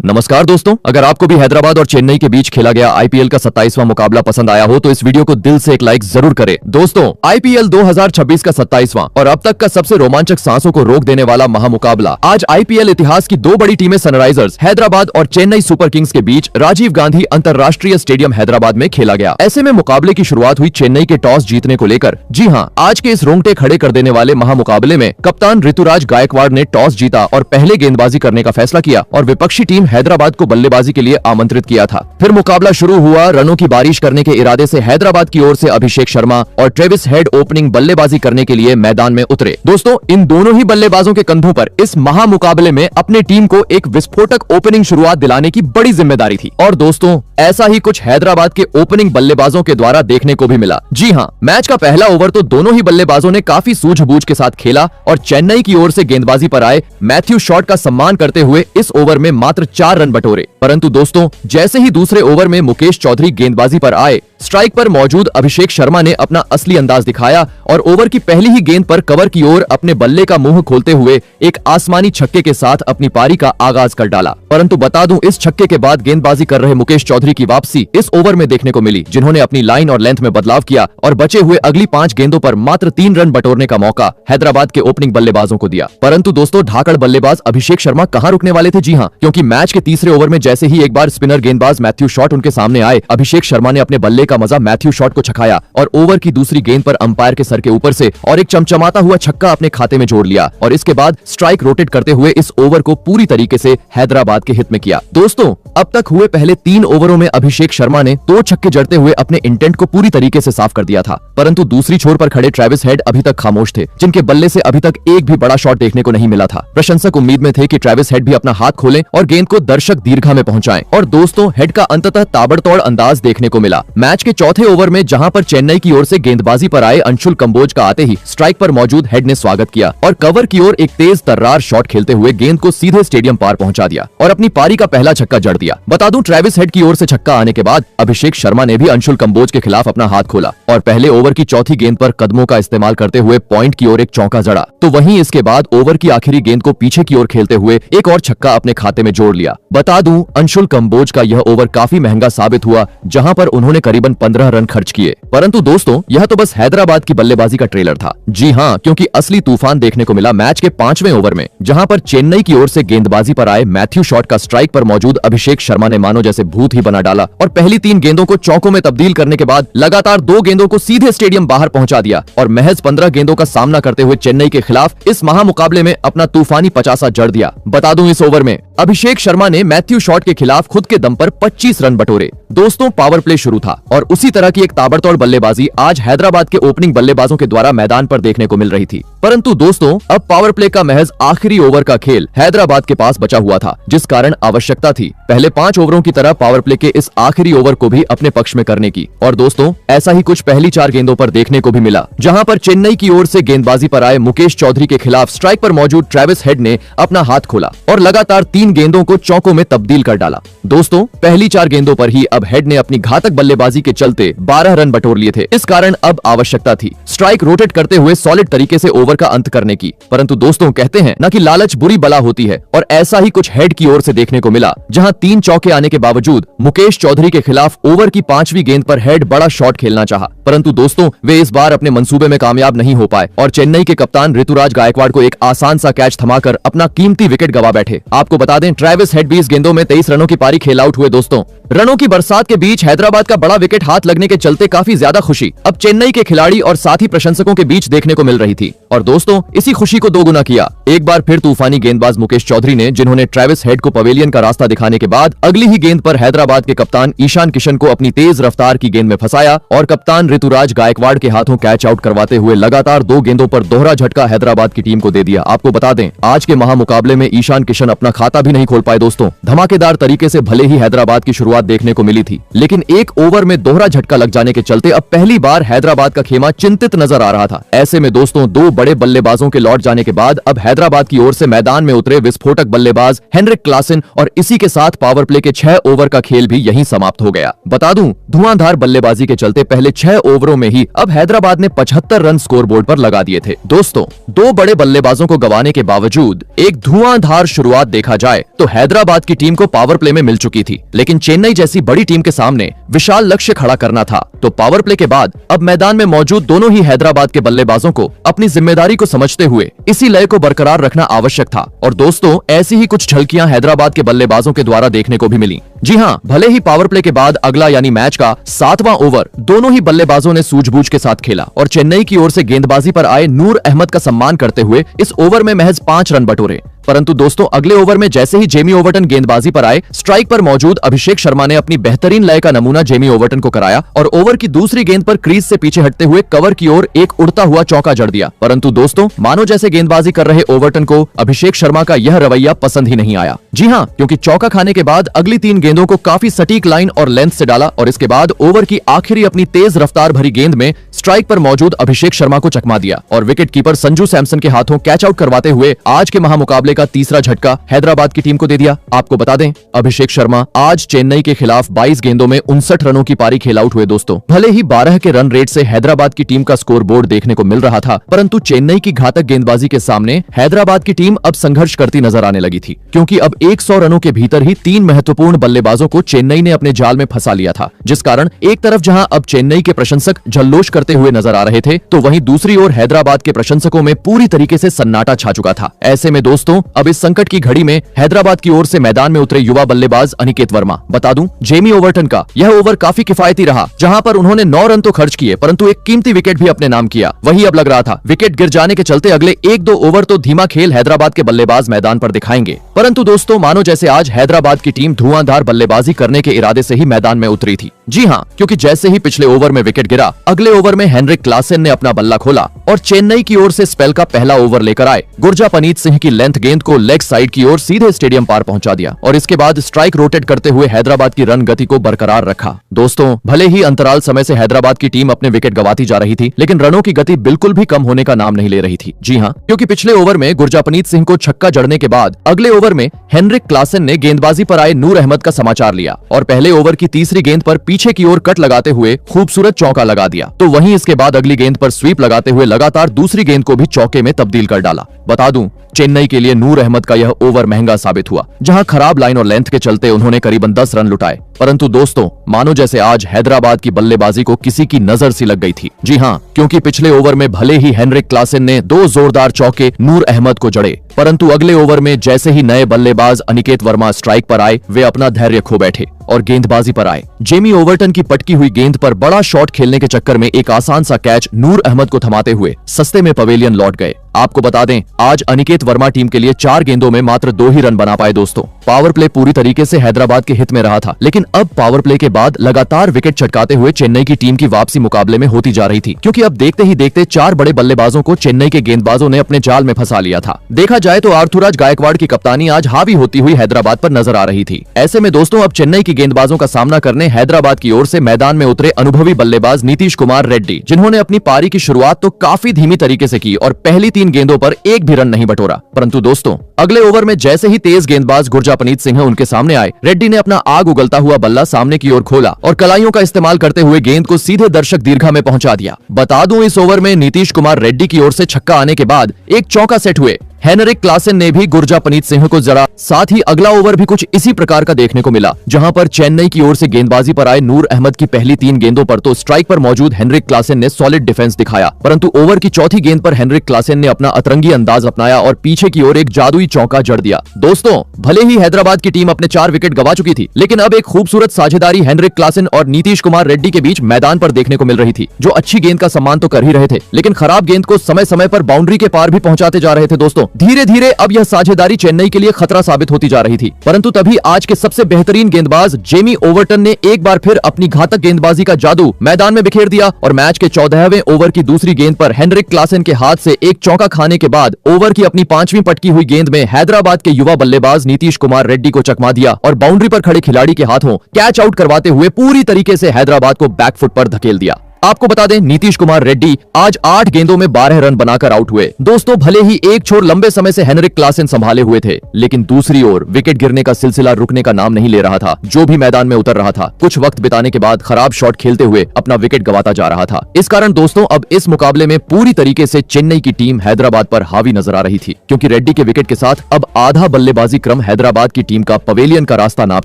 नमस्कार दोस्तों, अगर आपको भी हैदराबाद और चेन्नई के बीच खेला गया आईपीएल का 27वां मुकाबला पसंद आया हो तो इस वीडियो को दिल से एक लाइक जरूर करें। दोस्तों, आईपीएल 2026 का 27वां और अब तक का सबसे रोमांचक सांसों को रोक देने वाला महामुकाबला आज आईपीएल इतिहास की दो बड़ी टीमें सनराइजर्स हैदराबाद और चेन्नई सुपर किंग्स के बीच राजीव गांधी अंतर्राष्ट्रीय स्टेडियम हैदराबाद में खेला गया। ऐसे में मुकाबले की शुरुआत हुई चेन्नई के टॉस जीतने को लेकर। जी हाँ, आज के इस रोंगटे खड़े कर देने वाले महामुकाबले में कप्तान ऋतुराज गायकवाड़ ने टॉस जीता और पहले गेंदबाजी करने का फैसला किया और विपक्षी टीम हैदराबाद को बल्लेबाजी के लिए आमंत्रित किया था। फिर मुकाबला शुरू हुआ। रनों की बारिश करने के इरादे से हैदराबाद की ओर से अभिषेक शर्मा और ट्रेविस हेड ओपनिंग बल्लेबाजी करने के लिए मैदान में उतरे। दोस्तों, इन दोनों ही बल्लेबाजों के कंधों पर इस महामुकाबले में अपने टीम को एक विस्फोटक ओपनिंग शुरुआत दिलाने की बड़ी जिम्मेदारी थी और दोस्तों, ऐसा ही कुछ हैदराबाद के ओपनिंग बल्लेबाजों के द्वारा देखने को भी मिला। जी हाँ, मैच का पहला ओवर तो दोनों ही बल्लेबाजों ने काफी सूझबूझ के साथ खेला और चेन्नई की ओर से गेंदबाजी पर आए मैथ्यू शॉट का सम्मान करते हुए इस ओवर में मात्र 4 रन बटोरे। परंतु दोस्तों, जैसे ही दूसरे ओवर में मुकेश चौधरी गेंदबाजी पर आए, स्ट्राइक पर मौजूद अभिषेक शर्मा ने अपना असली अंदाज दिखाया और ओवर की पहली ही गेंद पर कवर की ओर अपने बल्ले का मुंह खोलते हुए एक आसमानी छक्के के साथ अपनी पारी का आगाज कर डाला। परंतु बता दूं, इस छक्के के बाद गेंदबाजी कर रहे मुकेश चौधरी की वापसी इस ओवर में देखने को मिली, जिन्होंने अपनी लाइन और लेंथ में बदलाव किया और बचे हुए अगली 5 गेंदों पर मात्र 3 रन बटोरने का मौका हैदराबाद के ओपनिंग बल्लेबाजों को दिया। परंतु दोस्तों, धाकड़ बल्लेबाज अभिषेक शर्मा कहां रुकने वाले थे। जी हाँ, क्योंकि मैच के तीसरे ओवर में जैसे ही एक बार स्पिनर गेंदबाज मैथ्यू शॉट उनके सामने आए, अभिषेक शर्मा ने अपने बल्ले का मजा मैथ्यू शॉट को छकाया और ओवर की दूसरी गेंद पर अंपायर के सर के ऊपर से और एक चमचमाता हुआ छक्का अपने खाते में जोड़ लिया और इसके बाद स्ट्राइक रोटेट करते हुए इस ओवर को पूरी तरीके से हैदराबाद के हित में किया। दोस्तों, अब तक हुए पहले 3 ओवरों में अभिषेक शर्मा ने 2 छक्के जड़ते हुए अपने इंटेंट को पूरी तरीके से साफ कर दिया था। परंतु दूसरी छोर पर खड़े ट्रेविस हेड अभी तक खामोश थे, जिनके बल्ले से अभी तक एक भी बड़ा शॉट देखने को नहीं मिला था। प्रशंसक उम्मीद में थे कि ट्रेविस हेड भी अपना हाथ खोलें और गेंद को दर्शक दीर्घा में पहुंचाएं और दोस्तों, हेड का अंततः ताबड़तोड़ अंदाज देखने को मिला। मैच के चौथे ओवर में जहां पर चेन्नई की ओर से गेंदबाजी पर आए अंशुल कंबोज का आते ही स्ट्राइक पर मौजूद हेड ने स्वागत किया और कवर की ओर एक तेज तर्रार शॉट खेलते हुए गेंद को सीधे स्टेडियम पार पहुंचा दिया और अपनी पारी का पहला छक्का जड़ दिया। बता दूं, ट्रेविस हेड की ओर से छक्का आने के बाद अभिषेक शर्मा ने भी अंशुल कंबोज के खिलाफ अपना हाथ खोला और पहले ओवर की चौथी गेंद पर कदमों का इस्तेमाल करते हुए पॉइंट की ओर एक चौका जड़ा। तो वहीं इसके बाद ओवर की आखिरी गेंद को पीछे की ओर खेलते हुए एक और छक्का अपने खाते में जोड़ लिया। बता दूं, अंशुल कंबोज का यह ओवर काफी महंगा साबित हुआ, जहां पर उन्होंने करीबन 15 रन खर्च किए। परंतु दोस्तों, यह तो बस हैदराबाद की बल्लेबाजी का ट्रेलर था। जी हाँ, क्योंकि असली तूफान देखने को मिला मैच के 5वें ओवर में, जहां पर चेन्नई की ओर से गेंदबाजी पर आए मैथ्यू शॉट का स्ट्राइक पर मौजूद अभिषेक शर्मा ने मानो जैसे भूत ही बना डाला और पहली 3 गेंदों को चौकों में तब्दील करने के बाद लगातार 2 गेंदों को सीधे स्टेडियम बाहर पहुंचा दिया और महज 15 गेंदों का सामना करते हुए चेन्नई के खिलाफ इस महामुकाबले में अपना तूफानी 50 जड़ दिया। बता दूं, इस ओवर में अभिषेक शर्मा ने मैथ्यू शॉट के खिलाफ खुद के दम पर 25 रन बटोरे। दोस्तों, पावर प्ले शुरू था और उसी तरह की एक ताबड़तोड़ बल्लेबाजी आज हैदराबाद के ओपनिंग बल्लेबाजों के द्वारा मैदान पर देखने को मिल रही थी। परंतु दोस्तों, अब पावर प्ले का महज आखिरी ओवर का खेल हैदराबाद के पास बचा हुआ था, जिस कारण आवश्यकता थी पहले 5 ओवरों की तरह पावर प्ले के इस आखिरी ओवर को भी अपने पक्ष में करने की। और दोस्तों, ऐसा ही कुछ पहली 4 गेंदों पर देखने को भी मिला, जहां पर चेन्नई की ओर से गेंदबाजी पर आए मुकेश चौधरी के खिलाफ स्ट्राइक पर मौजूद ट्रेविस हेड ने अपना हाथ खोला और लगातार 3 गेंदों को चौकों में तब्दील कर डाला। दोस्तों, पहली 4 गेंदों पर ही अब हेड ने अपनी घातक बल्लेबाजी के चलते 12 रन बटोर लिए थे। इस कारण अब आवश्यकता थी स्ट्राइक रोटेट करते हुए सॉलिड तरीके से ओवर का अंत करने की। परंतु दोस्तों, कहते हैं ना कि लालच बुरी बला होती है और ऐसा ही कुछ हेड की ओर से देखने को मिला, जहां 3 चौके आने के बावजूद मुकेश चौधरी के खिलाफ ओवर की 5वीं गेंद पर हेड बड़ा शॉट खेलना चाहा। परंतु दोस्तों, वे इस बार अपने मंसूबे में कामयाब नहीं हो पाए और चेन्नई के कप्तान ऋतुराज गायकवाड़ को एक आसान सा कैच थमाकर अपना कीमती विकेट गवा बैठे। आपको बता दें, ट्रेविस हेड 20 गेंदों में 23 रनों की पारी खेल आउट हुए। दोस्तों, रनों की बरसात के बीच हैदराबाद का बड़ा विकेट हाथ लगने के चलते काफी ज्यादा खुशी अब चेन्नई के खिलाड़ी और साथ ही प्रशंसकों के बीच देखने को मिल रही थी। और दोस्तों, इसी खुशी को दोगुना किया एक बार फिर तूफानी गेंदबाज मुकेश चौधरी ने, जिन्होंने ट्रेविस हेड को पवेलियन का रास्ता दिखाने के बाद अगली ही गेंद पर हैदराबाद के कप्तान ईशान किशन को अपनी तेज रफ्तार की गेंद में फंसाया और कप्तान ऋतुराज गायकवाड़ के हाथों कैच आउट करवाते हुए लगातार 2 गेंदों पर दोहरा झटका हैदराबाद की टीम को दे दिया। आपको बता दें, आज के महामुकाबले में ईशान किशन अपना खाता भी नहीं खोल पाए। दोस्तों, धमाकेदार तरीके से भले ही हैदराबाद की शुरुआत देखने को मिली थी, लेकिन एक ओवर में दोहरा झटका लग जाने के चलते अब पहली बार हैदराबाद का खेमा चिंतित नजर आ रहा था। ऐसे में दोस्तों, 2 बड़े बड़े बल्लेबाजों के लौट जाने के बाद अब हैदराबाद की ओर से मैदान में उतरे विस्फोटक बल्लेबाज हेनरिक क्लासन और इसी के साथ पावर प्ले के 6 ओवर का खेल भी यहीं समाप्त हो गया। बता दूं, धुआंधार बल्लेबाजी के चलते पहले 6 ओवरों में ही अब हैदराबाद ने 75 रन स्कोरबोर्ड पर लगा दिए थे। दोस्तों, 2 बड़े बल्लेबाजों को गंवाने के बावजूद एक धुआंधार शुरुआत देखा जाए तो हैदराबाद की टीम को पावर प्ले में मिल चुकी थी, लेकिन चेन्नई जैसी बड़ी टीम के सामने विशाल लक्ष्य खड़ा करना था। तो पावर प्ले के बाद अब मैदान में मौजूद दोनों ही हैदराबाद के बल्लेबाजों को अपनी जिम्मेदारी को समझते हुए इसी लय को बरकरार रखना आवश्यक था। और दोस्तों, ऐसी ही कुछ झलकियां हैदराबाद के बल्लेबाजों के द्वारा देखने को भी मिली। जी हां, भले ही पावर प्ले के बाद अगला यानी मैच का 7वां ओवर दोनों ही बल्लेबाजों ने सूझबूझ के साथ खेला और चेन्नई की ओर से गेंदबाजी पर आए नूर अहमद का सम्मान करते हुए इस ओवर में महज 5 रन बटोरे। परंतु दोस्तों, अगले ओवर में जैसे ही जेमी ओवर्टन गेंदबाजी पर आए, स्ट्राइक पर मौजूद अभिषेक शर्मा ने अपनी बेहतरीन लय का नमूना जेमी ओवर्टन को कराया और ओवर की दूसरी गेंद पर क्रीज से पीछे हटते हुए कवर की ओर एक उड़ता हुआ चौका जड़ दिया। परंतु दोस्तों, मानो जैसे गेंदबाजी कर रहे ओवर्टन को अभिषेक शर्मा का यह रवैया पसंद ही नहीं आया। जी हां, क्योंकि चौका खाने के बाद अगली 3 गेंदों को काफी सटीक लाइन और लेंथ से डाला और इसके बाद ओवर की आखिरी अपनी तेज रफ्तार भरी गेंद में स्ट्राइक पर मौजूद अभिषेक शर्मा को चकमा दिया और विकेट कीपर संजू सैमसन के हाथों कैच आउट करवाते हुए आज के महामुकाबले का तीसरा झटका हैदराबाद की टीम को दे दिया। आपको बता दें, अभिषेक शर्मा आज चेन्नई के खिलाफ 22 गेंदों में 59 रनों की पारी खेल आउट हुए। दोस्तों, भले ही 12 के रन रेट से हैदराबाद की टीम का स्कोर बोर्ड देखने को मिल रहा था, परंतु चेन्नई की घातक गेंदबाजी के सामने हैदराबाद की टीम अब संघर्ष करती नजर आने लगी थी, क्योंकि अब 100 रनों के भीतर ही 3 महत्वपूर्ण बल्लेबाजों को चेन्नई ने अपने जाल में फंसा लिया था। जिस कारण एक तरफ जहां अब चेन्नई के प्रशंसक जल्लोष करते हुए नजर आ रहे थे, तो वहीं दूसरी ओर हैदराबाद के प्रशंसकों में पूरी तरीके से सन्नाटा छा चुका था। ऐसे में दोस्तों, अब इस संकट की घड़ी में हैदराबाद की ओर से मैदान में उतरे युवा बल्लेबाज अनिकेत वर्मा। बता दूं, जेमी ओवर्टन का यह ओवर काफी किफायती रहा, जहां पर उन्होंने 9 रन तो खर्च किए, परंतु एक कीमती विकेट भी अपने नाम किया। वही अब लग रहा था विकेट गिर जाने के चलते अगले 1-2 ओवर तो धीमा खेल हैदराबाद के बल्लेबाज मैदान पर दिखाएंगे। परंतु दोस्तों, मानो जैसे आज हैदराबाद की टीम धुआंधार बल्लेबाजी करने के इरादे से ही मैदान में उतरी थी। जी हां, क्योंकि जैसे ही पिछले ओवर में विकेट गिरा, अगले ओवर में हेनरिक क्लासन ने अपना बल्ला खोला और चेन्नई की ओर से स्पेल का पहला ओवर लेकर आए गुरजापनीत सिंह की लेंथ गेंद को लेग साइड की ओर सीधे स्टेडियम पार पहुंचा दिया और इसके बाद स्ट्राइक रोटेट करते हुए हैदराबाद की रन गति को बरकरार रखा। दोस्तों, भले ही अंतराल समय से हैदराबाद की टीम अपने विकेट गंवाती जा रही थी, लेकिन रनों की गति बिल्कुल भी कम होने का नाम नहीं ले रही थी। जी हां, क्योंकि पिछले ओवर में गुरजापनीत सिंह को छक्का जड़ने के बाद अगले ओवर में हेनरिक क्लासन ने गेंदबाजी पर आए नूर अहमद का समाचार लिया और पहले ओवर की तीसरी गेंद पर पीछे की ओर कट लगाते हुए खूबसूरत चौका लगा दिया। तो वहीं इसके बाद अगली गेंद पर स्वीप लगाते हुए लगातार दूसरी गेंद को भी चौके में तब्दील कर डाला। बता दूं, चेन्नई के लिए नूर अहमद का यह ओवर महंगा साबित हुआ, जहां खराब लाइन और लेंथ के चलते उन्होंने करीबन 10 रन लुटाए। परंतु दोस्तों, मानो जैसे आज हैदराबाद की बल्लेबाजी को किसी की नजर सी लग गई थी। जी हां, क्योंकि पिछले ओवर में भले ही हेनरिक क्लासन ने 2 जोरदार चौके नूर अहमद को जड़े, परंतु अगले ओवर में जैसे ही नए बल्लेबाज अनिकेत वर्मा स्ट्राइक पर आए, वे अपना धैर्य खो बैठे और गेंदबाजी पर आए। जेमी ओवर्टन की पटकी हुई गेंद पर बड़ा शॉट खेलने के चक्कर में एक आसान सा कैच नूर अहमद को थमाते हुए सस्ते में पवेलियन लौट गए। आपको बता दें, आज अनिकेत वर्मा टीम के लिए 4 गेंदों में मात्र 2 ही रन बना पाए। दोस्तों, पावर प्ले पूरी तरीके से हैदराबाद के हित में रहा था, लेकिन अब पावर प्ले के बाद लगातार विकेट चटकाते हुए चेन्नई की टीम की वापसी मुकाबले में होती जा रही थी, क्योंकि अब देखते ही देखते 4 बड़े बल्लेबाजों को चेन्नई के गेंदबाजों ने अपने जाल में फंसा लिया था। देखा जाए तो आर्थुराज गायकवाड़ की कप्तानी आज हावी होती हुई हैदराबाद पर नजर आ रही थी। ऐसे में दोस्तों, अब चेन्नई की गेंदबाजों का सामना करने हैदराबाद की ओर से मैदान में उतरे अनुभवी बल्लेबाज नीतीश कुमार रेड्डी, जिन्होंने अपनी पारी की शुरुआत तो काफी धीमी तरीके से की और पहली 3 गेंदों पर एक भी रन नहीं बटोरा। परंतु दोस्तों, अगले ओवर में जैसे ही तेज गेंदबाज गुरजापनीत सिंह उनके सामने आए, रेड्डी ने अपना आग उगलता हुआ बल्ला सामने की ओर खोला और कलाइयों का इस्तेमाल करते हुए गेंद को सीधे दर्शक दीर्घा में पहुंचा दिया। बता दूं, इस ओवर में नीतीश कुमार रेड्डी की ओर से छक्का आने के बाद एक चौका सेट हुए। हेनरिक क्लासन ने भी गुरजापनीत सिंह को जड़ा, साथ ही अगला ओवर भी कुछ इसी प्रकार का देखने को मिला, जहां पर चेन्नई की ओर से गेंदबाजी पर आए नूर अहमद की पहली 3 गेंदों पर तो स्ट्राइक पर मौजूद हेनरिक क्लासन ने सॉलिड डिफेंस दिखाया, परंतु ओवर की चौथी गेंद पर हेनरिक क्लासन ने अपना अतरंगी अंदाज अपनाया और पीछे की ओर एक जादुई चौका जड़ दिया। दोस्तों, भले ही हैदराबाद की टीम अपने 4 विकेट गंवा चुकी थी, लेकिन अब एक खूबसूरत साझेदारी हेनरिक क्लासन और नीतीश कुमार रेड्डी के बीच मैदान पर देखने को मिल रही थी, जो अच्छी गेंद का सम्मान तो कर ही रहे थे, लेकिन खराब गेंद को समय समय पर बाउंड्री के पार भी पहुंचाते जा रहे थे। दोस्तों, धीरे धीरे अब यह साझेदारी चेन्नई के लिए खतरा साबित होती जा रही थी, परंतु तभी आज के सबसे बेहतरीन गेंदबाज जेमी ओवर्टन ने एक बार फिर अपनी घातक गेंदबाजी का जादू मैदान में बिखेर दिया और मैच के 14वें ओवर की दूसरी गेंद पर हेनरिक क्लासन के हाथ से एक चौका खाने के बाद ओवर की अपनी 5वीं पटकी हुई गेंद में हैदराबाद के युवा बल्लेबाज नीतीश कुमार रेड्डी को चकमा दिया और बाउंड्री पर खड़े खिलाड़ी के हाथों कैच आउट करवाते हुए पूरी तरीके से हैदराबाद को बैकफुट पर धकेल दिया। आपको बता दें नीतीश कुमार रेड्डी आज 8 गेंदों में 12 रन बनाकर आउट हुए। दोस्तों भले ही एक छोर लंबे समय से हेनरिक क्लासेन संभाले हुए थे, लेकिन दूसरी ओर विकेट गिरने का सिलसिला रुकने का नाम नहीं ले रहा था। जो भी मैदान में उतर रहा था कुछ वक्त बिताने के बाद खराब शॉट खेलते हुए अपना विकेट गंवाता जा रहा था। इस कारण दोस्तों अब इस मुकाबले में पूरी तरीके से चेन्नई की टीम हैदराबाद पर हावी नजर आ रही थी, क्योंकि रेड्डी के विकेट के साथ अब आधा बल्लेबाजी क्रम हैदराबाद की टीम का पवेलियन का रास्ता नाप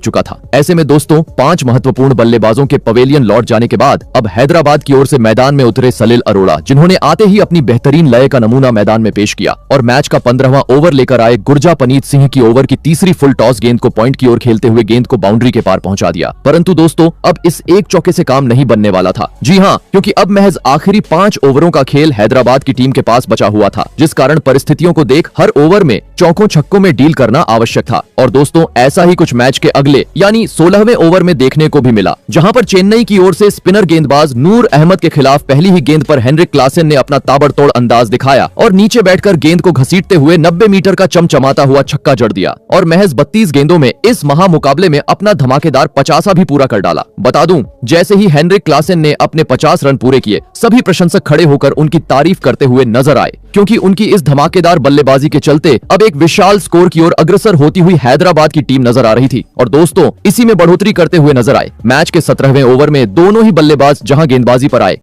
चुका था। ऐसे में दोस्तों 5 महत्वपूर्ण बल्लेबाजों के पवेलियन लौट जाने के बाद अब हैदराबाद की ओर से मैदान में उतरे सलील अरोड़ा, जिन्होंने आते ही अपनी बेहतरीन लय का नमूना मैदान में पेश किया और मैच का 15वां ओवर लेकर आए गुरजापनीत सिंह की ओवर की तीसरी फुल टॉस गेंद को पॉइंट की ओर खेलते हुए गेंद को बाउंड्री के पार पहुंचा दिया। परंतु दोस्तों अब इस एक चौके से काम नहीं बनने वाला था। जी हां, क्योंकि अब महज आखिरी 5 ओवरों का खेल हैदराबाद की टीम के पास बचा हुआ था, जिस कारण परिस्थितियों को देख हर ओवर में चौकों छक्कों में डील करना आवश्यक था। और दोस्तों ऐसा ही कुछ मैच के अगले यानी 16वें ओवर में देखने को भी मिला, जहां पर चेन्नई की ओर से स्पिनर गेंदबाज नूर अहमद के खिलाफ पहली ही गेंद पर हेनरिक क्लासेन ने अपना ताबड़तोड़ अंदाज दिखाया और नीचे बैठकर गेंद को घसीटते हुए 90 मीटर का चमचमाता हुआ छक्का जड़ दिया और महज 32 गेंदों में इस महामुकाबले में अपना धमाकेदार 50 भी पूरा कर डाला। बता दूं, जैसे ही हेनरिक क्लासेन ने अपने 50 रन पूरे किए, सभी प्रशंसक खड़े होकर उनकी तारीफ करते हुए नजर आए, क्योंकि उनकी इस धमाकेदार बल्लेबाजी के चलते अब एक विशाल स्कोर की ओर अग्रसर होती हुई हैदराबाद की टीम नजर आ रही थी और दोस्तों इसी में बढ़ोतरी करते हुए नजर आए। मैच के 17वें ओवर में दोनों ही बल्लेबाज जहां गेंदबाजी पर आए